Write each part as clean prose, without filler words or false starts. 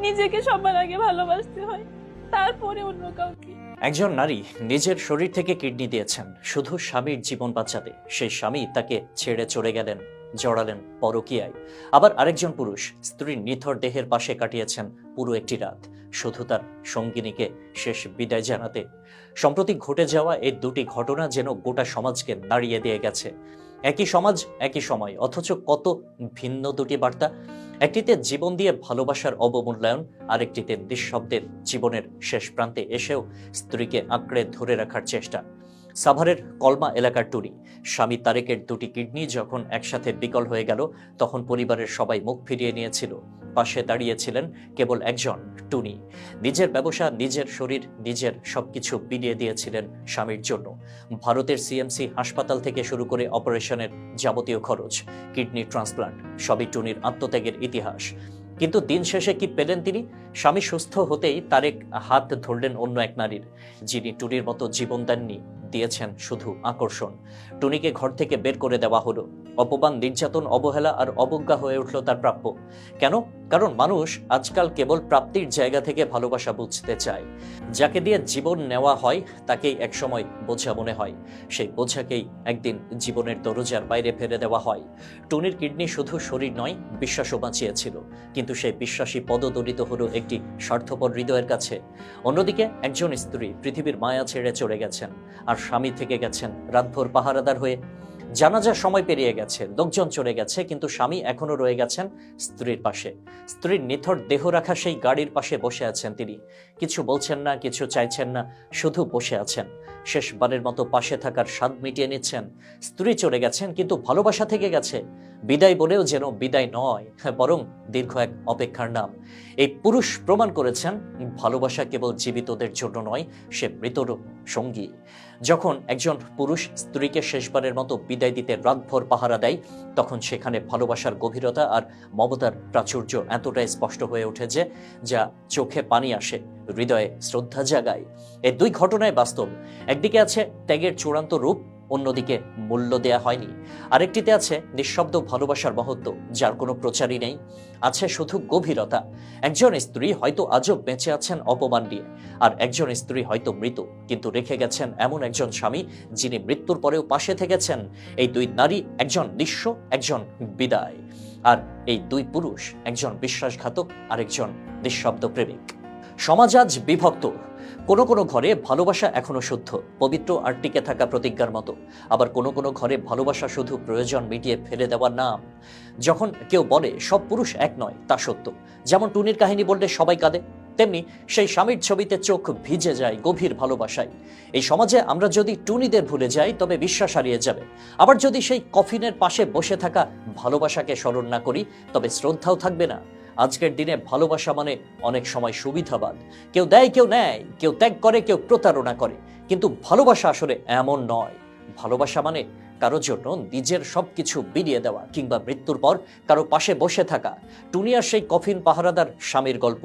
নিজেকে সবার আগে ভালোবাসতে হয়, তারপরে অন্য কাউকে। একজন নারী নিজের শরীর থেকে কিডনি দিয়েছেন শুধু স্বামীর জীবন বাঁচাতে। সেই স্বামী তাকে ছেড়ে চলে গেলেন, জড়ালেন পরকীয়ায়। আবার আরেকজন পুরুষ স্ত্রীর নিথর দেহের পাশে কাটিয়েছেন পুরো একটি রাত, শুধু তার সঙ্গিনীকে শেষ বিদায় জানাতে। সম্প্রতি ঘটে যাওয়া এই দুটি ঘটনা যেন গোটা সমাজকে নাড়িয়ে দিয়ে গেছে। একই সমাজ, একই সময়, অথচ কত ভিন্ন দুটি বার্তা। একটিতে জীবন দিয়ে ভালোবাসার অবমূল্যায়ন, আরেকটিতে নিঃশব্দের জীবনের শেষ প্রান্তে এসেও স্ত্রীকে আঁকড়ে ধরে রাখার চেষ্টা। সাভারের কলমা এলাকার টুনি, স্বামী তারেকের দুটি কিডনি যখন একসাথে বিকল হয়ে গেল, তখন পরিবারের সবাই মুখ ফিরিয়ে নিয়েছিল। পাশে দাঁড়িয়েছিলেন কেবল একজন, টুনি। নিজের ব্যবসা, নিজের শরীর, নিজের সবকিছু বিলিয়ে দিয়েছিলেন স্বামীর জন্য। ভারতের সিএমসি হাসপাতাল থেকে শুরু করে অপারেশনের যাবতীয় খরচ, কিডনি ট্রান্সপ্লান্ট, সবই টুনির আত্মত্যাগের ইতিহাস। কিন্তু দিন শেষে কি পেলেন তিনি? স্বামী সুস্থ হতেই তারেক হাত ধরলেন অন্য এক নারীর, যিনি টুনির মতো জীবন দেননি, দিয়েছেন শুধু আকর্ষণ। টুনিকে ঘর থেকে বের করে দেওয়া হলো। অপমান, নির্যাতন, অবহেলা আর অবজ্ঞা হয়ে উঠল তার প্রাপ্য। কেন? কারণ মানুষ আজকাল কেবল প্রাপ্তির জায়গা থেকে ভালোবাসা বুঝতে চায়। যাকে দিয়ে জীবন নেওয়া হয় তাকেই একসময় বোঝা মনে হয়, সেই বোঝাকেই একদিন জীবনের দরজার বাইরে ফেলে দেওয়া হয়। টুনির কিডনি শুধু শরীর নয়, বিশ্বাসও বাঁচিয়েছিল, কিন্তু সেই বিশ্বাসী পদদলিত হলো একটি স্বার্থপর হৃদয়ের কাছে। অন্যদিকে একজন স্ত্রী পৃথিবীর মায়া ছেড়ে চলে গেছেন, আর স্বামী থেকে গেছেন রাতভর পাহারাদার হয়ে। জানাজার সময় পেরিয়ে গেছে, লোকজন চলে গেছে, কিন্তু স্বামী এখনো রয়ে গেছেন স্ত্রীর পাশে। স্ত্রীর নিথর দেহ রাখা সেই গাড়ির পাশে বসে আছেন তিনি। কিছু বলছেন না, কিছু চাইছেন না, শুধু বসে আছেন। শেষবারের মতো পাশে থাকার স্বাদ মিটিয়ে নিচ্ছেন। স্ত্রী চলে গেছেন, কিন্তু ভালোবাসা থেকে গেছে। বিদায় বলেও যেন বিদায় নয়, বরং দীর্ঘ এক অপেক্ষার নাম। এই পুরুষ প্রমাণ করেছেন ভালোবাসা কেবল জীবিতদের জন্য নয়, সে মৃতরও সঙ্গী। যখন একজন পুরুষ স্ত্রীকে শেষবারের মতো বিদায় দিতে রাতভর পাহারা দেয়, তখন সেখানে ভালোবাসার গভীরতা আর মমতার প্রাচুর্য এতটাই স্পষ্ট হয়ে ওঠে যে যা চোখে পানি আসে, হৃদয়ে শ্রদ্ধা জাগায়। এই দুই ঘটনায় বাস্তব। একদিকে আছে ত্যাগের চূড়ান্ত রূপ, অন্যদিকে মূল্য দেয়া হয়নি। আরেকটিতে আছে নিঃশব্দ ভালোবাসার মহত্ব, যার কোনো প্রচারই নেই, আছে শুধু গভীরতা। একজন স্ত্রী হয়তো আজও বেঁচে আছেন অপমান নিয়ে, আর একজন স্ত্রী হয়তো মৃত, কিন্তু রেখে গেছেন এমন একজন স্বামী যিনি মৃত্যুর পরেও পাশে থেকেছেন। এই দুই নারী, একজন নিঃস্ব, একজন বিদায়। আর এই দুই পুরুষ, একজন বিশ্বাসঘাতক, আরেকজন নিঃশব্দ প্রেমিক। সমাজ আজ বিভক্ত। কোনো কোনো ঘরে ভালোবাসা এখনো শুদ্ধ, পবিত্র আর টিকে থাকা প্রতিজ্ঞার মতো। আবার কোনো কোনো ঘরে ভালোবাসা শুধু প্রয়োজন মিটিয়ে ফেলে দেওয়ার নাম। যখন কেউ বলে সব পুরুষ এক নয়, তা সত্য। যেমন টুনির কাহিনী বললে সবাই কাঁদে, তেমনি সেই স্বামীর ছবিতে চোখ ভিজে যায় গভীর ভালোবাসায়। এই সমাজে আমরা যদি টুনিদের ভুলে যাই, তবে বিশ্বাস হারিয়ে যাবে। আবার যদি সেই কফিনের পাশে বসে থাকা ভালোবাসাকে স্মরণ না করি, তবে শ্রদ্ধাও থাকবে না। আজকের দিনে ভালোবাসা মানে অনেক সময় সুবিধাবাদ। কেউ দেয়, কেউ নেয়, কেউ ত্যাগ করে, কেউ প্রতারণা করে। কিন্তু ভালোবাসা আসলে এমন নয়। ভালোবাসা মানে কারো জন্য নিজের সবকিছু বিলিয়ে দেওয়া, কিংবা মৃত্যুর পর কারো পাশে বসে থাকা। টুনিয়ার সেই কফিন পাহারাদার স্বামীর গল্প।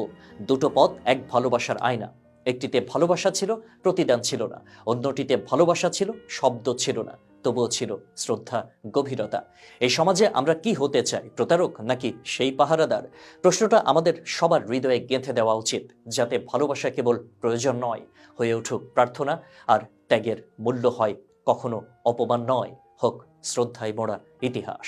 দুটো পথ, এক ভালোবাসার আয়না। একটিতে ভালোবাসা ছিল, প্রতিদান ছিল না। অন্যটিতে ভালোবাসা ছিল, শব্দ ছিল না, তবুও ছিল শ্রদ্ধা, গভীরতা। এই সমাজে আমরা কি হতে চাই, প্রতারক নাকি সেই পাহারাদার? প্রশ্নটা আমাদের সবার হৃদয়ে গেঁথে দেওয়া উচিত, যাতে ভালোবাসা কেবল প্রয়োজন নয়, হয়ে উঠুক প্রার্থনা, আর ত্যাগের মূল্য হয় কখনো অপমান নয়, হোক শ্রদ্ধায় মোড়া ইতিহাস।